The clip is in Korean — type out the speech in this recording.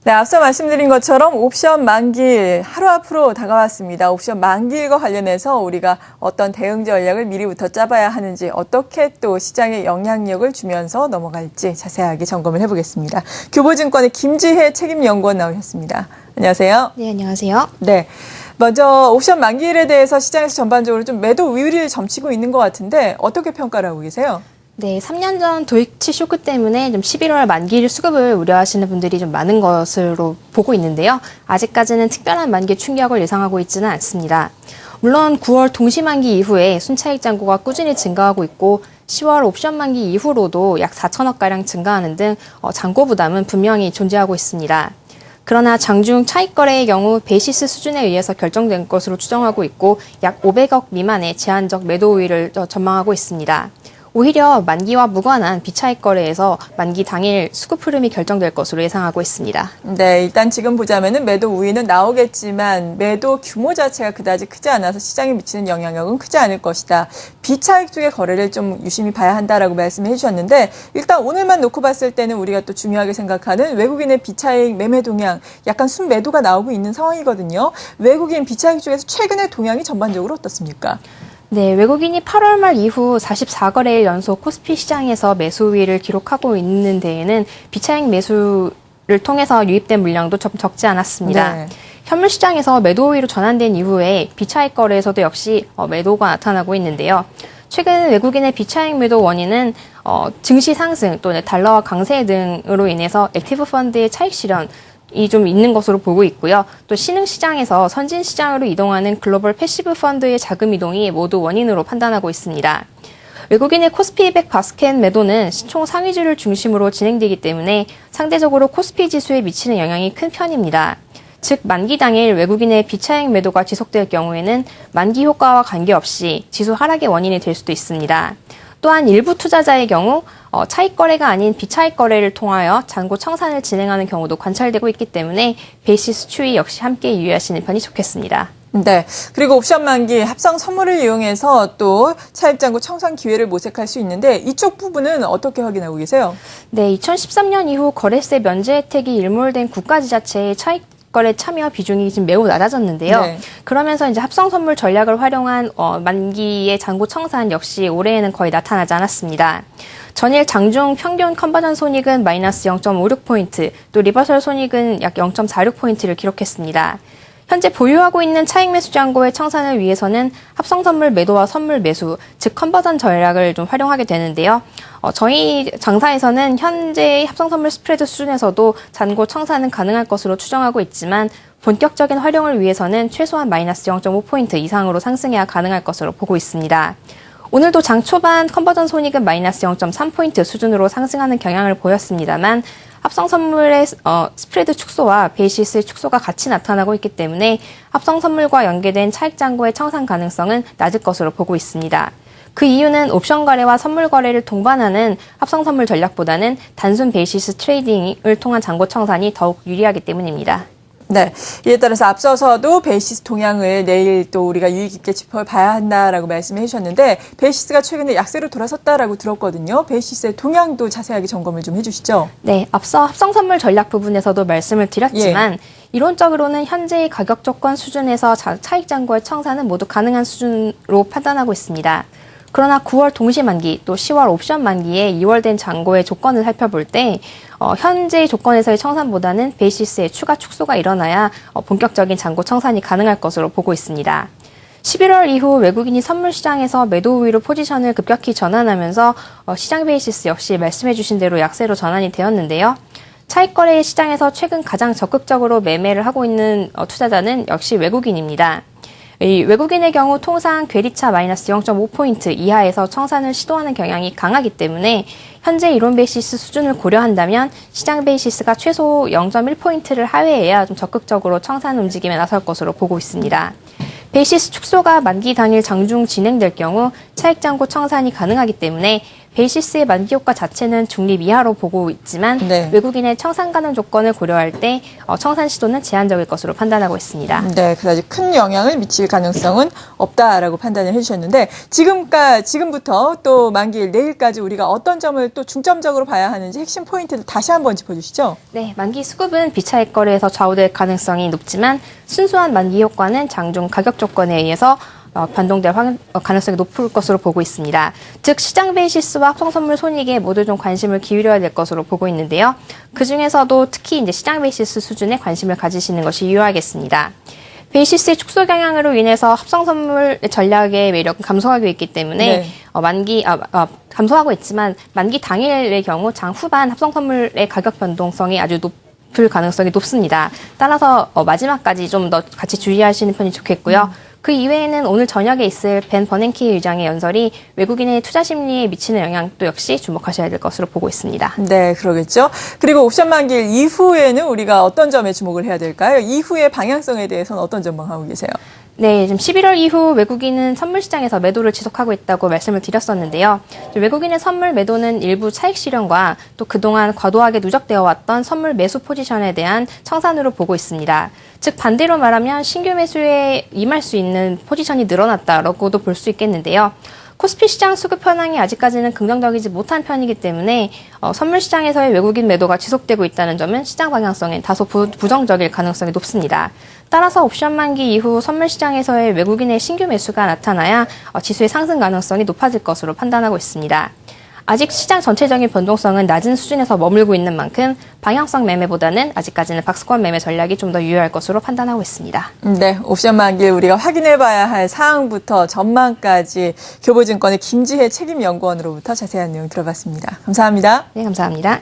네, 앞서 말씀드린 것처럼 옵션 만기일 하루 앞으로 다가왔습니다. 옵션 만기일과 관련해서 우리가 어떤 대응 전략을 미리부터 짜봐야 하는지, 어떻게 또 시장에 영향력을 주면서 넘어갈지 자세하게 점검을 해보겠습니다. 교보증권의 김지혜 책임연구원 나오셨습니다. 안녕하세요. 네, 안녕하세요. 네. 먼저 옵션 만기일에 대해서 시장에서 전반적으로 좀 매도 우위를 점치고 있는 것 같은데 어떻게 평가를 하고 계세요? 네, 3년 전 도이치 쇼크 때문에 좀 11월 만기일 수급을 우려하시는 분들이 좀 많은 것으로 보고 있는데요. 아직까지는 특별한 만기 충격을 예상하고 있지는 않습니다. 물론 9월 동시 만기 이후에 순차익 잔고가 꾸준히 증가하고 있고 10월 옵션 만기 이후로도 약 4천억가량 증가하는 등 잔고 부담은 분명히 존재하고 있습니다. 그러나 장중 차익 거래의 경우 베이시스 수준에 의해서 결정된 것으로 추정하고 있고 약 500억 미만의 제한적 매도 우위를 전망하고 있습니다. 오히려 만기와 무관한 비차익 거래에서 만기 당일 수급 흐름이 결정될 것으로 예상하고 있습니다. 네, 일단 지금 보자면은 매도 우위는 나오겠지만 매도 규모 자체가 그다지 크지 않아서 시장에 미치는 영향력은 크지 않을 것이다. 비차익 쪽의 거래를 좀 유심히 봐야 한다라고 말씀해 주셨는데 일단 오늘만 놓고 봤을 때는 우리가 또 중요하게 생각하는 외국인의 비차익 매매 동향, 약간 순매도가 나오고 있는 상황이거든요. 외국인 비차익 쪽에서 최근의 동향이 전반적으로 어떻습니까? 네, 외국인이 8월 말 이후 44거래일 연속 코스피 시장에서 매수 우위를 기록하고 있는 데에는 비차익 매수를 통해서 유입된 물량도 좀 적지 않았습니다. 네. 현물 시장에서 매도 우위로 전환된 이후에 비차익 거래에서도 역시 매도가 나타나고 있는데요. 최근 외국인의 비차익 매도 원인은 증시 상승 또는 달러화 강세 등으로 인해서 액티브 펀드의 차익 실현 이 좀 있는 것으로 보고 있고요. 또 신흥 시장에서 선진 시장으로 이동하는 글로벌 패시브 펀드의 자금 이동이 모두 원인으로 판단하고 있습니다. 외국인의 코스피 200 바스켓 매도는 시총 상위주를 중심으로 진행되기 때문에 상대적으로 코스피 지수에 미치는 영향이 큰 편입니다. 즉 만기 당일 외국인의 비차익 매도가 지속될 경우에는 만기 효과와 관계없이 지수 하락의 원인이 될 수도 있습니다. 또한 일부 투자자의 경우 차익 거래가 아닌 비차익 거래를 통하여 잔고 청산을 진행하는 경우도 관찰되고 있기 때문에 베이시스 추이 역시 함께 유의하시는 편이 좋겠습니다. 네. 그리고 옵션 만기 합성 선물을 이용해서 또 차익 잔고 청산 기회를 모색할 수 있는데 이쪽 부분은 어떻게 확인하고 계세요? 네, 2013년 이후 거래세 면제 혜택이 일몰된 국가지자체의 차익 거래 참여 비중이 지금 매우 낮아졌는데요. 네. 그러면서 이제 합성 선물 전략을 활용한 만기의 잔고 청산 역시 올해에는 거의 나타나지 않았습니다. 전일 장중 평균 컨버전 손익은 마이너스 0.56포인트, 또 리버설 손익은 약 0.46포인트를 기록했습니다. 현재 보유하고 있는 차익 매수 잔고의 청산을 위해서는 합성 선물 매도와 선물 매수, 즉 컨버전 전략을 좀 활용하게 되는데요. 저희 장사에서는 현재 합성 선물 스프레드 수준에서도 잔고 청산은 가능할 것으로 추정하고 있지만 본격적인 활용을 위해서는 최소한 마이너스 0.5포인트 이상으로 상승해야 가능할 것으로 보고 있습니다. 오늘도 장 초반 컨버전 손익은 마이너스 0.3포인트 수준으로 상승하는 경향을 보였습니다만 합성 선물의 스프레드 축소와 베이시스의 축소가 같이 나타나고 있기 때문에 합성 선물과 연계된 차익 잔고의 청산 가능성은 낮을 것으로 보고 있습니다. 그 이유는 옵션 거래와 선물 거래를 동반하는 합성 선물 전략보다는 단순 베이시스 트레이딩을 통한 잔고 청산이 더욱 유리하기 때문입니다. 네. 이에 따라서 앞서서도 베이시스 동향을 내일 또 우리가 유의 깊게 짚어봐야 한다라고 말씀해 주셨는데 베이시스가 최근에 약세로 돌아섰다라고 들었거든요. 베이시스의 동향도 자세하게 점검을 좀 해주시죠. 네, 앞서 합성 선물 전략 부분에서도 말씀을 드렸지만 이론적으로는 현재의 가격 조건 수준에서 차익 잔고의 청산은 모두 가능한 수준으로 판단하고 있습니다. 그러나 9월 동시 만기 또 10월 옵션 만기에 2월된 잔고의 조건을 살펴볼 때 현재의 조건에서의 청산보다는 베이시스의 추가 축소가 일어나야 본격적인 잔고 청산이 가능할 것으로 보고 있습니다. 11월 이후 외국인이 선물 시장에서 매도 우위로 포지션을 급격히 전환하면서 시장 베이시스 역시 말씀해 주신 대로 약세로 전환이 되었는데요. 차익 거래 시장에서 최근 가장 적극적으로 매매를 하고 있는 투자자는 역시 외국인입니다. 이 외국인의 경우 통상 괴리차 마이너스 0.5포인트 이하에서 청산을 시도하는 경향이 강하기 때문에 현재 이론 베이시스 수준을 고려한다면 시장 베이시스가 최소 0.1포인트를 하회해야 좀 적극적으로 청산 움직임에 나설 것으로 보고 있습니다. 베이시스 축소가 만기 당일 장중 진행될 경우 차익 잔고 청산이 가능하기 때문에 베이시스의 만기 효과 자체는 중립 이하로 보고 있지만 네. 외국인의 청산 가능 조건을 고려할 때 청산 시도는 제한적일 것으로 판단하고 있습니다. 네, 그다지 큰 영향을 미칠 가능성은 없다라고 판단을 해주셨는데 지금부터 또 만기일 내일까지 우리가 어떤 점을 또 중점적으로 봐야 하는지 핵심 포인트를 다시 한번 짚어주시죠. 네, 만기 수급은 비차익 거래에서 좌우될 가능성이 높지만 순수한 만기 효과는 장중 가격 조건에 의해서 변동될 가능성이 높을 것으로 보고 있습니다. 즉 시장 베이시스와 합성 선물 손익에 모두 좀 관심을 기울여야 될 것으로 보고 있는데요. 그 중에서도 특히 이제 시장 베이시스 수준에 관심을 가지시는 것이 유효하겠습니다. 베이시스의 축소 경향으로 인해서 합성 선물 전략의 매력은 감소하고 있기 때문에 네. 감소하고 있지만 만기 당일의 경우 장 후반 합성 선물의 가격 변동성이 아주 높을 가능성이 높습니다. 따라서 마지막까지 좀 더 같이 주의하시는 편이 좋겠고요. 그 이외에는 오늘 저녁에 있을 벤 버냉키 의장의 연설이 외국인의 투자 심리에 미치는 영향도 역시 주목하셔야 될 것으로 보고 있습니다. 네, 그러겠죠. 그리고 옵션 만기일 이후에는 우리가 어떤 점에 주목을 해야 될까요? 이후의 방향성에 대해서는 어떤 전망하고 계세요? 네, 지금 11월 이후 외국인은 선물 시장에서 매도를 지속하고 있다고 말씀을 드렸었는데요. 외국인의 선물 매도는 일부 차익 실현과 또 그동안 과도하게 누적되어 왔던 선물 매수 포지션에 대한 청산으로 보고 있습니다. 즉 반대로 말하면 신규 매수에 임할 수 있는 포지션이 늘어났다라고도 볼 수 있겠는데요. 코스피 시장 수급 현황이 아직까지는 긍정적이지 못한 편이기 때문에 선물 시장에서의 외국인 매도가 지속되고 있다는 점은 시장 방향성에 다소 부정적일 가능성이 높습니다. 따라서 옵션 만기 이후 선물 시장에서의 외국인의 신규 매수가 나타나야 지수의 상승 가능성이 높아질 것으로 판단하고 있습니다. 아직 시장 전체적인 변동성은 낮은 수준에서 머물고 있는 만큼 방향성 매매보다는 아직까지는 박스권 매매 전략이 좀 더 유효할 것으로 판단하고 있습니다. 네, 옵션 만기일 우리가 확인해봐야 할 사항부터 전망까지 교보증권의 김지혜 책임연구원으로부터 자세한 내용 들어봤습니다. 감사합니다. 네, 감사합니다.